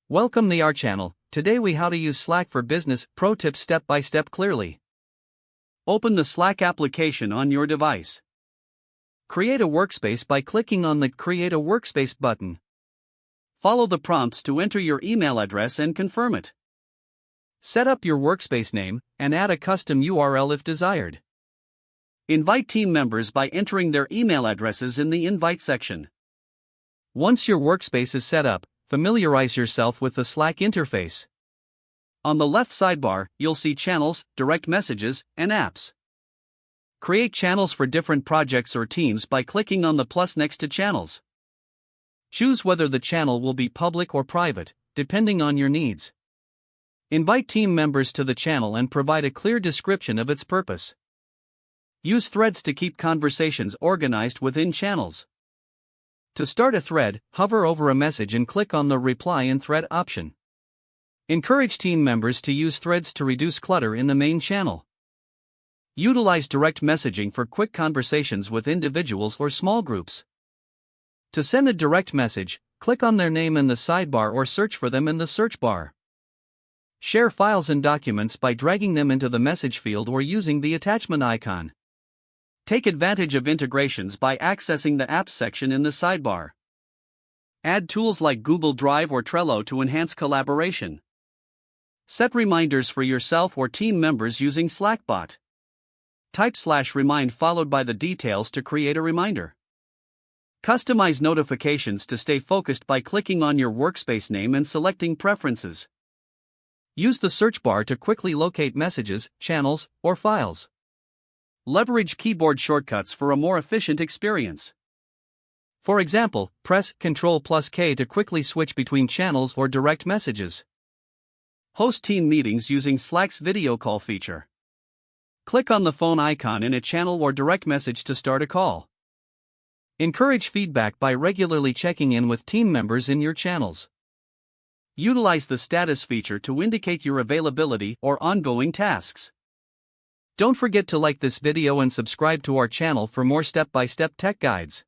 Welcome to our channel. Today we how to use Slack for Business pro tips step by step clearly. Open the Slack application on your device. Create a workspace by clicking on the Create a Workspace button. Follow the prompts to enter your email address and confirm it. Set up your workspace name and add a custom URL if desired. Invite team members by entering their email addresses in the invite section. Once your workspace is set up, familiarize yourself with the Slack interface. On the left sidebar, you'll see channels, direct messages, and apps. Create channels for different projects or teams by clicking on the plus next to channels. Choose whether the channel will be public or private, depending on your needs. Invite team members to the channel and provide a clear description of its purpose. Use threads to keep conversations organized within channels. To start a thread, hover over a message and click on the Reply in Thread option. Encourage team members to use threads to reduce clutter in the main channel. Utilize direct messaging for quick conversations with individuals or small groups. To send a direct message, click on their name in the sidebar or search for them in the search bar. Share files and documents by dragging them into the message field or using the attachment icon. Take advantage of integrations by accessing the Apps section in the sidebar. Add tools like Google Drive or Trello to enhance collaboration. Set reminders for yourself or team members using Slackbot. Type /remind followed by the details to create a reminder. Customize notifications to stay focused by clicking on your workspace name and selecting Preferences. Use the search bar to quickly locate messages, channels, or files. Leverage keyboard shortcuts for a more efficient experience. For example, press Ctrl+K to quickly switch between channels or direct messages. Host team meetings using Slack's video call feature. Click on the phone icon in a channel or direct message to start a call. Encourage feedback by regularly checking in with team members in your channels. Utilize the status feature to indicate your availability or ongoing tasks. Don't forget to like this video and subscribe to our channel for more step-by-step tech guides.